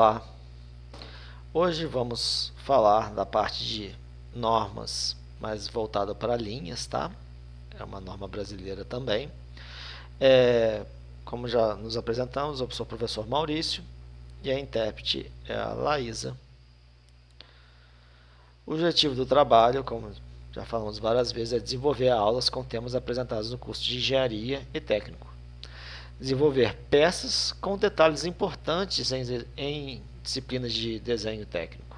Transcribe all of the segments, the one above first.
Olá, hoje vamos falar da parte de normas, mais voltada para linhas, tá? É uma norma brasileira também. Como já nos apresentamos, eu sou o professor Maurício e a intérprete é a Laísa. O objetivo do trabalho, como já falamos várias vezes, é desenvolver aulas com temas apresentados no curso de Engenharia e Técnico. Desenvolver peças com detalhes importantes em disciplinas de desenho técnico,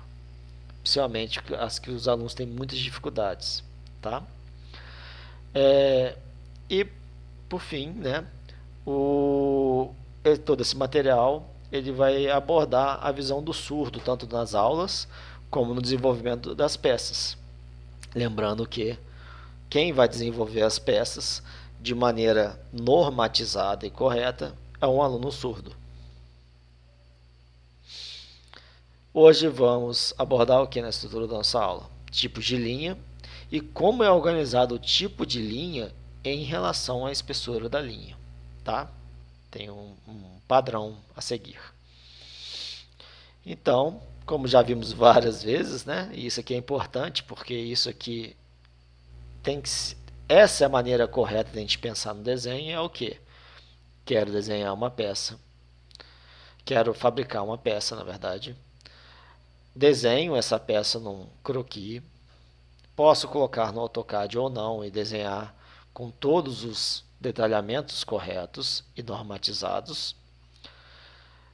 principalmente as que os alunos têm muitas dificuldades, tá? E por fim, né, todo esse material ele vai abordar a visão do surdo tanto nas aulas como no desenvolvimento das peças. Lembrando que quem vai desenvolver as peças de maneira normatizada e correta é um aluno surdo. Hoje vamos abordar o que na estrutura da nossa aula? Tipos de linha e como é organizado o tipo de linha em relação à espessura da linha, tá? Tem um padrão a seguir. Então, como já vimos várias vezes, né? E isso aqui é importante porque isso aqui tem que essa é a maneira correta de a gente pensar no desenho. É o que? Quero desenhar uma peça, quero fabricar uma peça, na verdade. Desenho essa peça num croquis. Posso colocar no AutoCAD ou não e desenhar com todos os detalhamentos corretos e normatizados.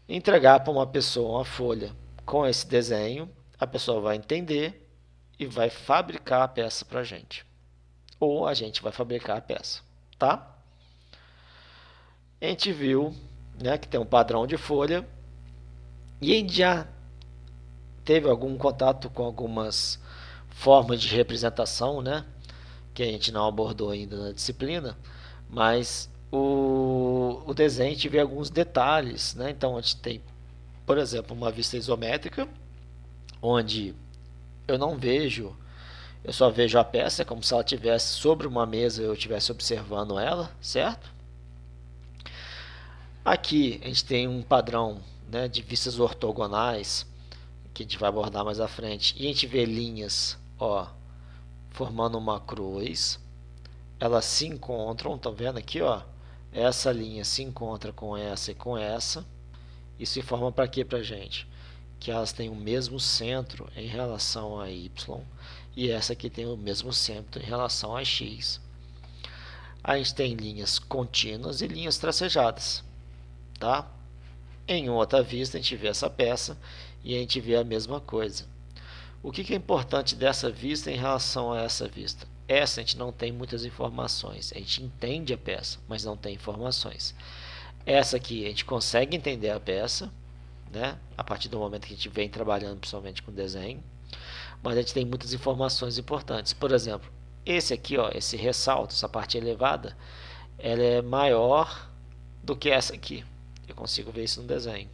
Entregar para uma pessoa uma folha com esse desenho, a pessoa vai entender e vai fabricar a peça para a gente. Ou a gente vai fabricar a peça, tá? A gente viu, né, que tem um padrão de folha e a gente já teve algum contato com algumas formas de representação, né, que a gente não abordou ainda na disciplina, mas o desenho tiver alguns detalhes, né? Então a gente tem, por exemplo, uma vista isométrica, onde eu não vejo, eu só vejo a peça como se ela estivesse sobre uma mesa e eu estivesse observando ela, certo? Aqui a gente tem um padrão, né, de vistas ortogonais, que a gente vai abordar mais à frente, e a gente vê linhas, ó, formando uma cruz. Elas se encontram, estão vendo aqui, ó? Essa linha se encontra com essa e com essa. Isso informa para quê para gente? Que elas têm o mesmo centro em relação a y e essa aqui tem o mesmo centro em relação a x. A gente tem linhas contínuas e linhas tracejadas, tá? Em outra vista a gente vê essa peça e a gente vê a mesma coisa. O que é importante dessa vista em relação a essa vista? Essa a gente não tem muitas informações. A gente entende a peça, mas não tem informações. Essa aqui a gente consegue entender a peça, né? A partir do momento que a gente vem trabalhando principalmente com desenho, mas a gente tem muitas informações importantes. Por exemplo, esse aqui, ó, esse ressalto, essa parte elevada, ela é maior do que essa aqui. Eu consigo ver isso no desenho,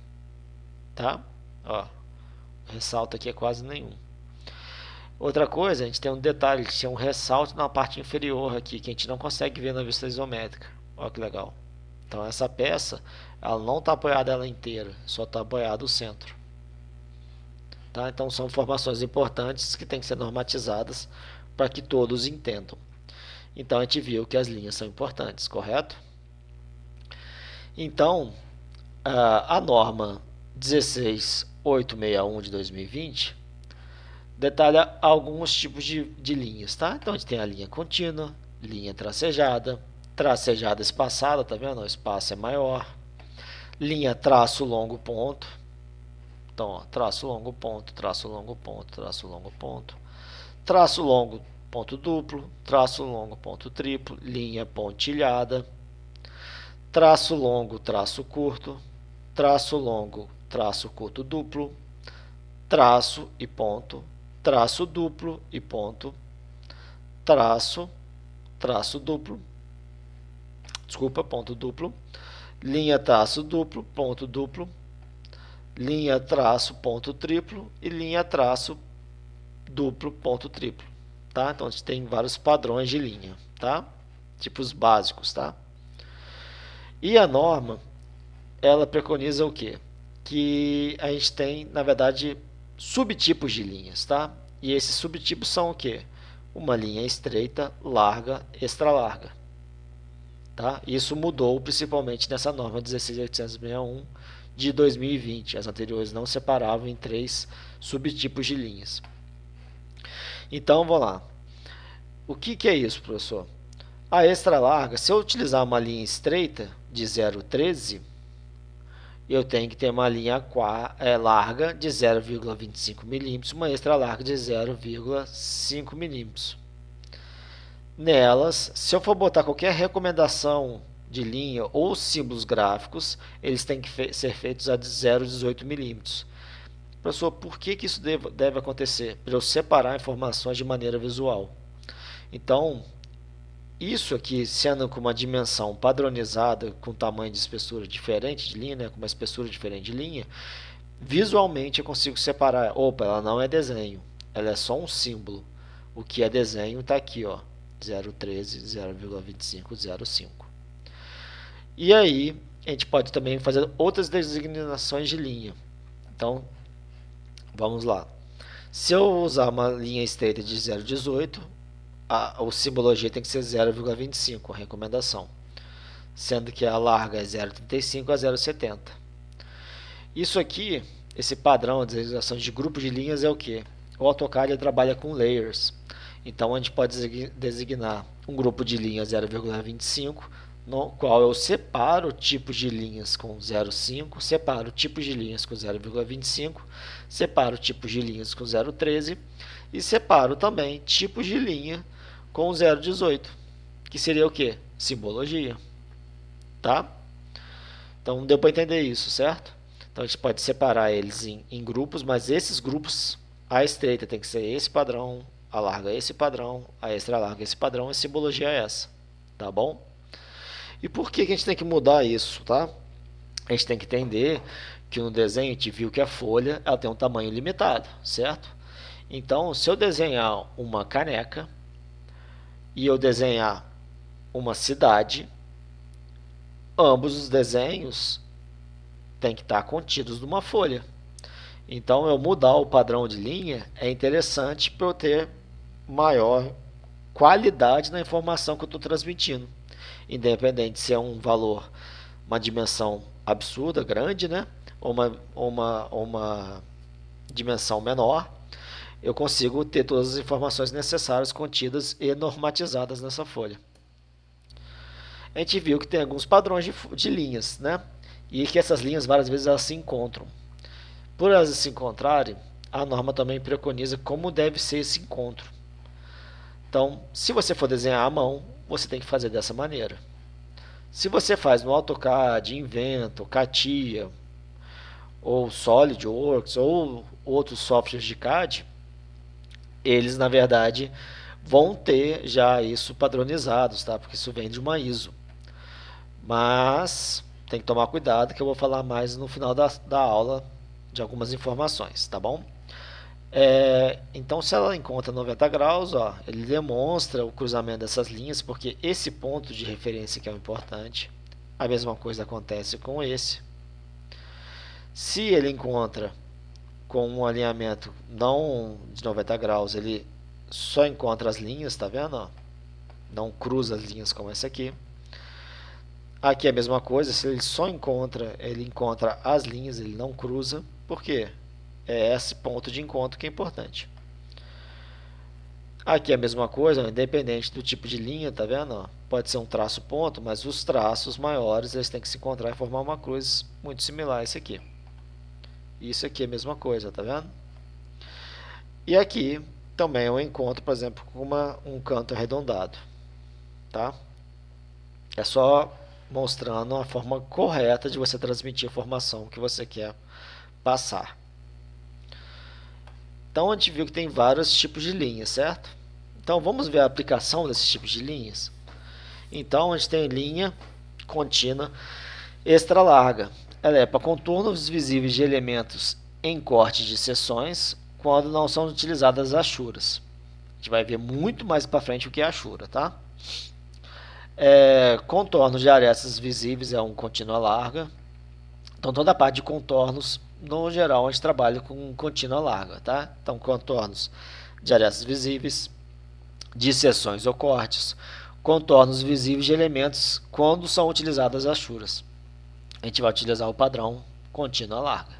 tá? Ó, o ressalto aqui é quase nenhum. Outra coisa, a gente tem um detalhe, que é um ressalto na parte inferior aqui, que a gente não consegue ver na vista isométrica. Olha que legal. Então essa peça, ela não está apoiada ela inteira, só está apoiado o centro. Tá? Então são informações importantes que têm que ser normatizadas para que todos entendam. Então a gente viu que as linhas são importantes, correto? Então, a norma 16861 de 2020 detalha alguns tipos de linhas, tá? Então a gente tem a linha contínua, linha tracejada, tracejada espaçada, tá vendo? O espaço é maior. Linha traço longo ponto. Então, ó, traço longo ponto, traço longo ponto, traço longo ponto. Traço longo ponto duplo, traço longo ponto triplo, linha pontilhada. Traço longo, traço curto, traço longo, traço curto duplo, traço e ponto, traço duplo e ponto, traço, traço duplo, desculpa, ponto duplo, linha traço duplo, ponto duplo, linha traço ponto triplo e linha traço duplo ponto triplo, tá? Então a gente tem vários padrões de linha, tá? Tipos básicos, tá? E a norma, ela preconiza o quê? que a gente tem, na verdade, subtipos de linhas, tá? E esses subtipos são o quê? Uma linha estreita, larga, extra larga. Tá? Isso mudou principalmente nessa norma 16861 de 2020. As anteriores não separavam em 3 subtipos de linhas. Então, vamos lá. O que é isso, professor? A extra larga, se eu utilizar uma linha estreita de 0,13, eu tenho que ter uma linha larga de 0,25 milímetros, uma extra larga de 0,5 milímetros. Nelas, se eu for botar qualquer recomendação de linha ou símbolos gráficos, eles têm que ser feitos a 0,18 milímetros. Professor, por que isso deve acontecer? Para eu separar informações de maneira visual. Então, isso aqui, sendo com uma dimensão padronizada, com tamanho de espessura diferente de linha, né, com uma espessura diferente de linha, visualmente eu consigo separar. Opa, ela não é desenho, ela é só um símbolo. O que é desenho está aqui, ó, 0,13, 0,25, 0,5. E aí, a gente pode também fazer outras designações de linha. Então, vamos lá. Se eu usar uma linha estreita de 0,18, a simbologia tem que ser 0,25, a recomendação. Sendo que a larga é 0,35 a 0,70. Isso aqui, esse padrão de designação de grupo de linhas é o que? O AutoCAD trabalha com layers. Então a gente pode designar um grupo de linhas 0,25, no qual eu separo tipos de linhas com 0,5, separo tipos de linhas com 0,25, separo tipos de linhas com 0,13 e separo também tipos de linha com 0,18, que seria o que? Simbologia. Tá? Então deu para entender isso, certo? Então a gente pode separar eles em grupos, mas esses grupos, a estreita tem que ser esse padrão, a larga esse padrão, a extra larga esse padrão, e a simbologia é essa, tá bom? E por que a gente tem que mudar isso, tá? A gente tem que entender que no desenho a gente viu que a folha ela tem um tamanho limitado, certo? Então, se eu desenhar uma caneca e eu desenhar uma cidade, ambos os desenhos têm que estar contidos numa folha. Então, eu mudar o padrão de linha é interessante para eu ter maior qualidade na informação que eu estou transmitindo. Independente se é um valor, uma dimensão absurda, grande, né? ou uma dimensão menor, eu consigo ter todas as informações necessárias contidas e normatizadas nessa folha. A gente viu que tem alguns padrões de linhas, né? E que essas linhas várias vezes elas se encontram. Por elas se encontrarem, a norma também preconiza como deve ser esse encontro. Então, se você for desenhar à mão, você tem que fazer dessa maneira. Se você faz no AutoCAD, Inventor, CATIA, ou SolidWorks, ou outros softwares de CAD, eles, na verdade, vão ter já isso padronizados, tá? Porque isso vem de uma ISO. Mas tem que tomar cuidado, que eu vou falar mais no final da aula de algumas informações, tá bom? Então, se ela encontra 90 graus, ó, ele demonstra o cruzamento dessas linhas, porque esse ponto de referência que é o importante. A mesma coisa acontece com esse. Se ele encontra com um alinhamento não de 90 graus, ele só encontra as linhas, tá vendo? Ó? Não cruza as linhas como essa aqui. Aqui é a mesma coisa, se ele só encontra, ele encontra as linhas, ele não cruza. Por quê? É esse ponto de encontro que é importante. Aqui é a mesma coisa, independente do tipo de linha, tá vendo? Ó? Pode ser um traço ponto, mas os traços maiores eles têm que se encontrar e formar uma cruz muito similar a esse aqui. Isso aqui é a mesma coisa, tá vendo? E aqui também eu encontro, por exemplo, com um canto arredondado, tá? É só mostrando a forma correta de você transmitir a informação que você quer passar. Então, a gente viu que tem vários tipos de linhas, certo? Então, vamos ver a aplicação desses tipos de linhas. Então, a gente tem linha contínua extra larga. Ela é para contornos visíveis de elementos em corte de seções quando não são utilizadas achuras. A gente vai ver muito mais para frente o que é achura, tá? Contornos de arestas visíveis é um contínua larga. Então toda a parte de contornos, no geral, a gente trabalha com contínua larga, tá? Então contornos de arestas visíveis, de seções ou cortes, contornos visíveis de elementos quando são utilizadas as churas. A gente vai utilizar o padrão contínua larga.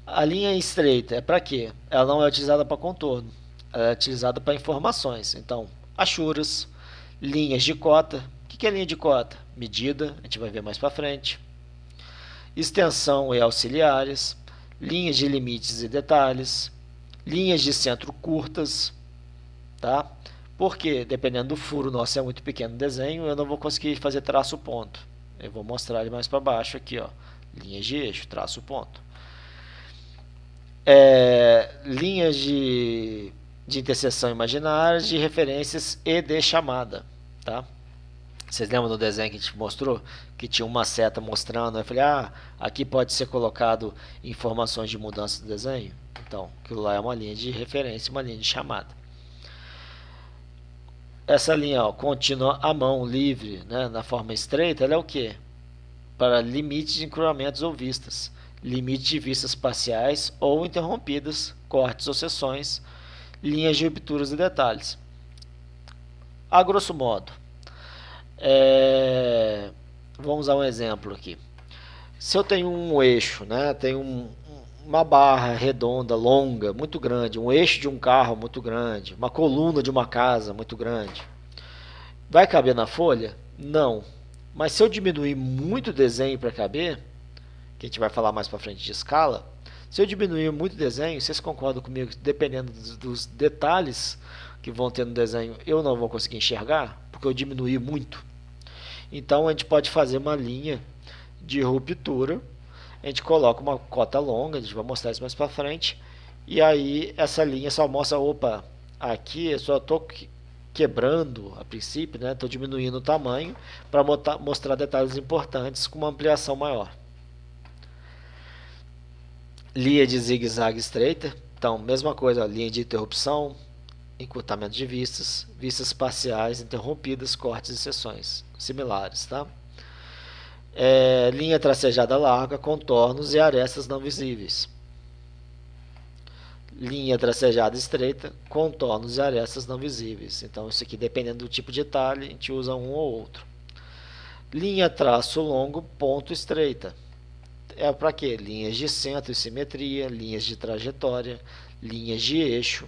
A linha estreita é para quê? Ela não é utilizada para contorno, ela é utilizada para informações. Então, achuras, linhas de cota. O que é linha de cota? Medida, a gente vai ver mais para frente. Extensão e auxiliares, linhas de limites e detalhes, linhas de centro curtas, tá? Porque, dependendo do furo nosso é muito pequeno o desenho, eu não vou conseguir fazer traço ponto. Eu vou mostrar ele mais para baixo aqui, ó. Linhas de eixo, traço ponto. Linhas de interseção imaginárias, de referências e de chamada, tá? Vocês lembram do desenho que a gente mostrou? Que tinha uma seta mostrando, eu falei, aqui pode ser colocado informações de mudança do desenho? Então, aquilo lá é uma linha de referência, uma linha de chamada. Essa linha, ó, contínua à mão, livre, né, na forma estreita, ela é o quê? Para limites de encruzamentos ou vistas. Limite de vistas parciais ou interrompidas, cortes ou seções, linhas de rupturas e detalhes. A grosso modo, vamos usar um exemplo aqui. Se eu tenho um eixo, né, tenho uma barra redonda, longa, muito grande, um eixo de um carro muito grande, uma coluna de uma casa muito grande, vai caber na folha? Não. Mas se eu diminuir muito o desenho para caber, que a gente vai falar mais para frente de escala, se eu diminuir muito o desenho, vocês concordam comigo, dependendo dos detalhes que vão ter no desenho, eu não vou conseguir enxergar, porque eu diminuí muito. Então a gente pode fazer uma linha de ruptura, a gente coloca uma cota longa, a gente vai mostrar isso mais para frente, e aí essa linha só mostra, opa, aqui eu só estou quebrando a princípio, né? Estou diminuindo o tamanho para mostrar detalhes importantes com uma ampliação maior. Linha de zigue-zague estreita, então mesma coisa, ó, linha de interrupção, encurtamento de vistas, vistas parciais interrompidas, cortes e seções similares, tá? Linha tracejada larga, contornos e arestas não visíveis. Linha tracejada estreita, contornos e arestas não visíveis. Então isso aqui, dependendo do tipo de detalhe, a gente usa um ou outro. Linha traço longo, ponto estreita. É para quê? Linhas de centro e simetria, linhas de trajetória, linhas de eixo,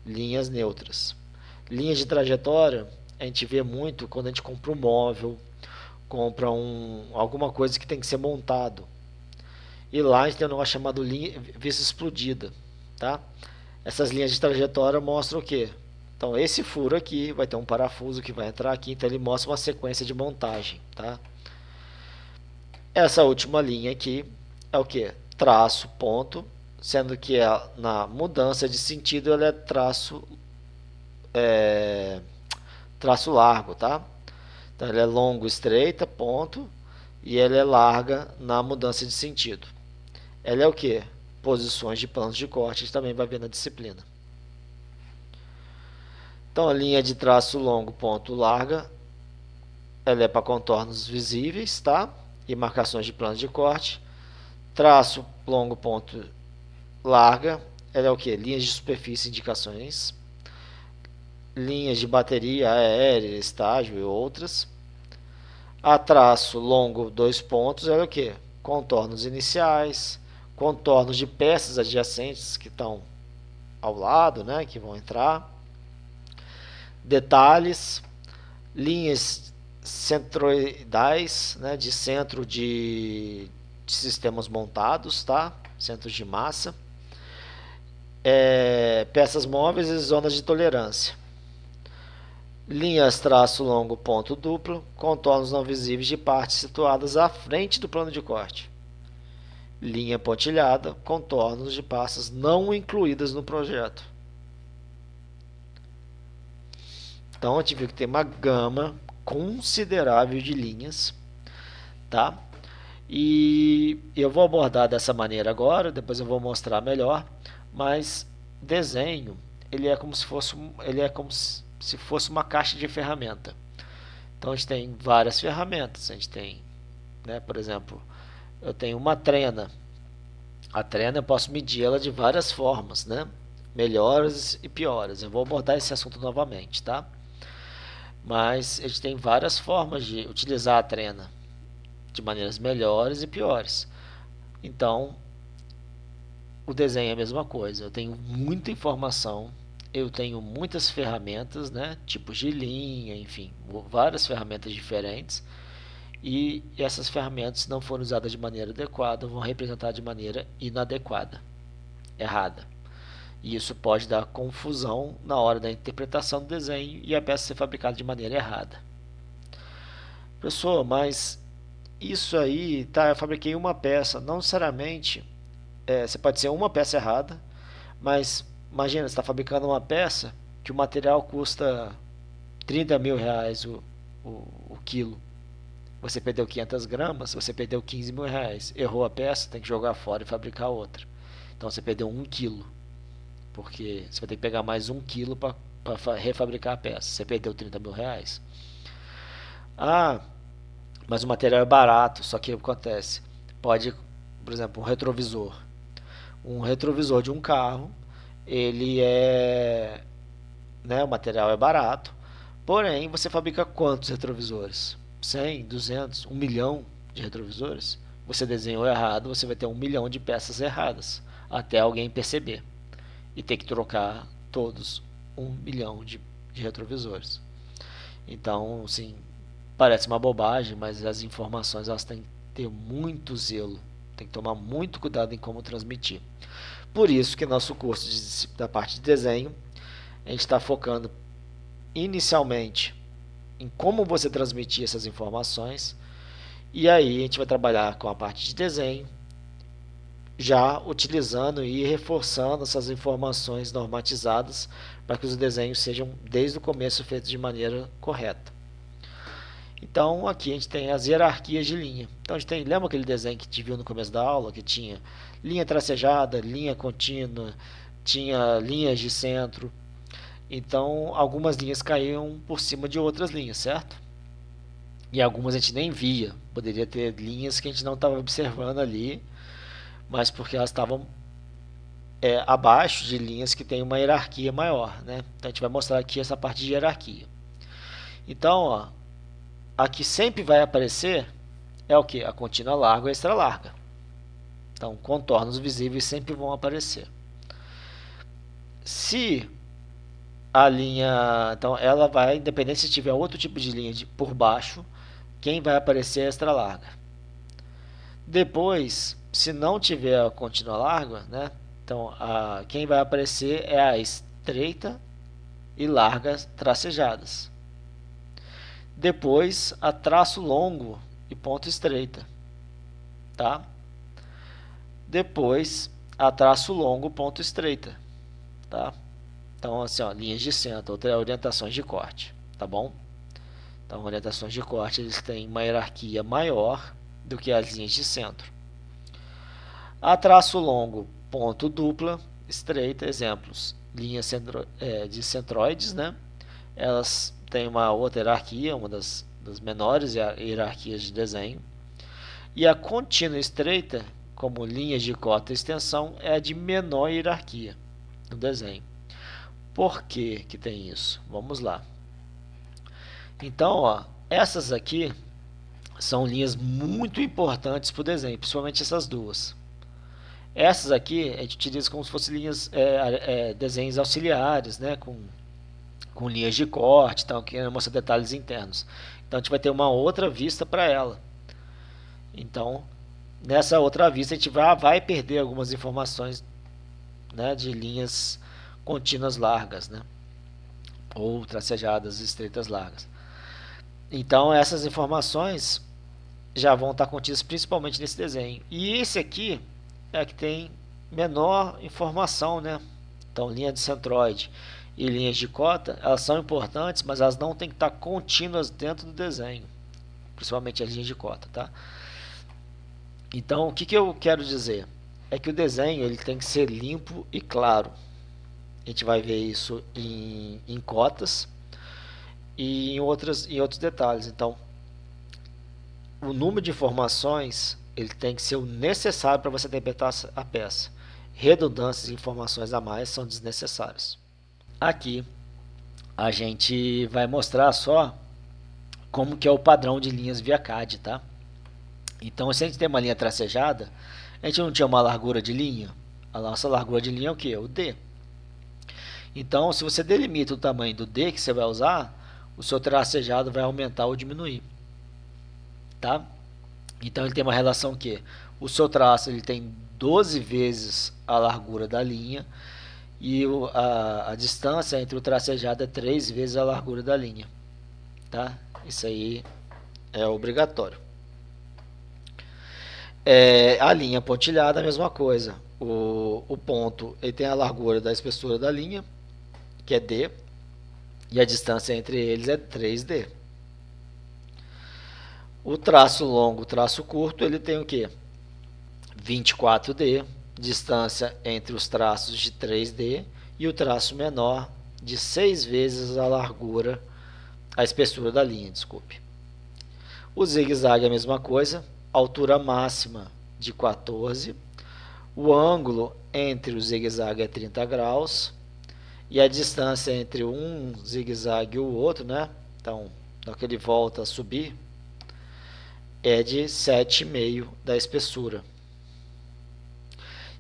linhas neutras. Linhas de trajetória a gente vê muito quando a gente compra um móvel, compra alguma coisa que tem que ser montado. E lá a gente tem um negócio chamado linha vista explodida, tá? Essas linhas de trajetória mostram o quê? Então esse furo aqui vai ter um parafuso que vai entrar aqui, então ele mostra uma sequência de montagem, tá? Essa última linha aqui é o que? Traço, ponto, sendo que na mudança de sentido ela é traço largo, tá? Então ela é longo, estreita, ponto, e ela é larga na mudança de sentido. Ela é o que? Posições de planos de corte, a gente também vai ver na disciplina. Então a linha de traço longo, ponto, larga, ela é para contornos visíveis, tá? E marcações de planos de corte. Traço longo, ponto, larga, ela é o que? Linhas de superfície, indicações. Linhas de bateria aérea, estágio e outras. A traço longo, dois pontos, ela é o que? Contornos iniciais, contornos de peças adjacentes que estão ao lado, né, que vão entrar. Detalhes, linhas centroidais, né, de centro de sistemas montados, tá? Centros de massa. Peças móveis e zonas de tolerância. Linhas traço longo, ponto duplo, contornos não visíveis de partes situadas à frente do plano de corte. Linha pontilhada, contornos de pastas não incluídas no projeto. Então a gente viu que tem uma gama considerável de linhas, tá? E eu vou abordar dessa maneira agora, depois eu vou mostrar melhor, mas desenho, ele é como se fosse uma caixa de ferramenta. Então a gente tem várias ferramentas, a gente tem, né, por exemplo, eu tenho uma trena. A trena eu posso medir ela de várias formas, né? Melhores e piores. Eu vou abordar esse assunto novamente, tá? Mas a gente tem várias formas de utilizar a trena, de maneiras melhores e piores. Então, o desenho é a mesma coisa. Eu tenho muita informação, eu tenho muitas ferramentas, né? Tipos de linha, enfim, várias ferramentas diferentes. E essas ferramentas, se não forem usadas de maneira adequada, vão representar de maneira inadequada, errada. E isso pode dar confusão na hora da interpretação do desenho e a peça ser fabricada de maneira errada. Professor, mas isso aí, tá, eu fabriquei uma peça, não necessariamente, você pode ser uma peça errada, mas imagina, você está fabricando uma peça que o material custa 30 mil reais o quilo. Você perdeu 500 gramas, você perdeu 15 mil reais. Errou a peça, tem que jogar fora e fabricar outra. Então você perdeu 1 quilo, porque você vai ter que pegar mais 1 quilo para refabricar a peça. Você perdeu 30 mil reais. Ah, mas o material é barato, só que o que acontece? Pode, por exemplo, um retrovisor de um carro, ele é, né, o material é barato, porém você fabrica quantos retrovisores? 100, 200, 1 milhão de retrovisores? Você desenhou errado, você vai ter 1 milhão de peças erradas, até alguém perceber e ter que trocar todos 1 milhão de retrovisores. Então, assim, parece uma bobagem, mas as informações elas têm que ter muito zelo, tem que tomar muito cuidado em como transmitir. Por isso que nosso curso da parte de desenho, a gente está focando inicialmente em como você transmitir essas informações, e aí a gente vai trabalhar com a parte de desenho, já utilizando e reforçando essas informações normatizadas para que os desenhos sejam desde o começo feitos de maneira correta. Então aqui a gente tem as hierarquias de linha. Então a gente tem, lembra aquele desenho que a gente viu no começo da aula, que tinha linha tracejada, linha contínua, tinha linhas de centro. Então algumas linhas caíam por cima de outras linhas, certo? E algumas a gente nem via. Poderia ter linhas que a gente não estava observando ali, mas porque elas estavam abaixo de linhas que tem uma hierarquia maior, né? Então a gente vai mostrar aqui essa parte de hierarquia. Então, ó, aqui sempre vai aparecer é o que? A contínua larga e a extra larga. Então, contornos visíveis sempre vão aparecer. Se a linha, então ela vai, independente se tiver outro tipo de linha por baixo, quem vai aparecer é a extra larga. Depois, se não tiver a contínua larga, né? Então, quem vai aparecer é a estreita e larga tracejadas. Depois, a traço longo e ponta estreita, tá? Depois, a traço longo, ponto estreita, tá? Então, assim, ó, linhas de centro, outra orientações de corte, tá bom? Então, orientações de corte, eles têm uma hierarquia maior do que as linhas de centro. A traço longo, ponto dupla, estreita, exemplos, linhas de centroides, né? Elas têm uma outra hierarquia, uma das menores hierarquias de desenho. E a contínua estreita, como linhas de cota e extensão, é a de menor hierarquia no desenho. Por que que tem isso? Vamos lá. Então, ó, essas aqui são linhas muito importantes para o desenho, principalmente essas duas. Essas aqui a gente utiliza como se fossem linhas, desenhos auxiliares, né, com linhas de corte, então, que mostra detalhes internos. Então a gente vai ter uma outra vista para ela. Então, nessa outra vista a gente vai perder algumas informações, né, de linhas contínuas largas, né, ou tracejadas estreitas largas. Então essas informações já vão estar contidas principalmente nesse desenho. E esse aqui é que tem menor informação, né? Então linha de centroide e linhas de cota, elas são importantes, mas elas não têm que estar contínuas dentro do desenho, principalmente as linhas de cota, tá? Então o que eu quero dizer é que o desenho ele tem que ser limpo e claro. A gente vai ver isso em cotas e em outros detalhes. Então, o número de informações ele tem que ser o necessário para você interpretar a peça. Redundâncias e informações a mais são desnecessárias. Aqui a gente vai mostrar só como que é o padrão de linhas via CAD, tá? Então, se a gente tem uma linha tracejada, a gente não tinha uma largura de linha. A nossa largura de linha é o que? O D. Então, se você delimita o tamanho do D que você vai usar, o seu tracejado vai aumentar ou diminuir, tá? Então, ele tem uma relação que o seu traço ele tem 12 vezes a largura da linha e a distância entre o tracejado é 3 vezes a largura da linha, tá? Isso aí é obrigatório. A linha pontilhada, a mesma coisa. O ponto ele tem a largura da espessura da linha, que é D, e a distância entre eles é 3D. O traço longo, o traço curto, ele tem o que? 24D, distância entre os traços de 3D, e o traço menor de 6 vezes a largura, a espessura da linha, desculpe. O zigue-zague é a mesma coisa, altura máxima de 14, o ângulo entre o zigue-zague é 30 graus, e a distância entre um zigue-zague e o outro, né? Então, na hora que ele volta a subir, é de 7,5 da espessura.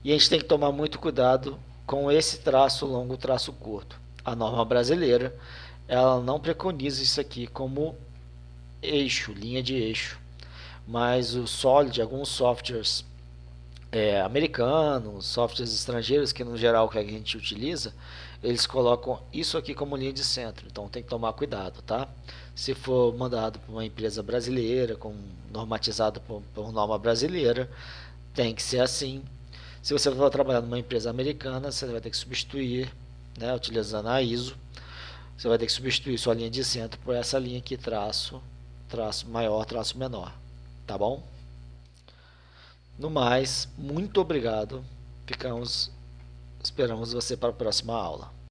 E a gente tem que tomar muito cuidado com esse traço longo, traço curto. A norma brasileira, ela não preconiza isso aqui como eixo, linha de eixo. Mas o Solid, alguns softwares americanos, softwares estrangeiros, que no geral que a gente utiliza, eles colocam isso aqui como linha de centro. Então tem que tomar cuidado, tá? Se for mandado para uma empresa brasileira, normatizado por norma brasileira, tem que ser assim. Se você for trabalhar numa empresa americana, você vai ter que substituir, né, utilizando a ISO, você vai ter que substituir sua linha de centro por essa linha aqui, traço maior, traço menor, tá bom? No mais, muito obrigado. Esperamos você para a próxima aula.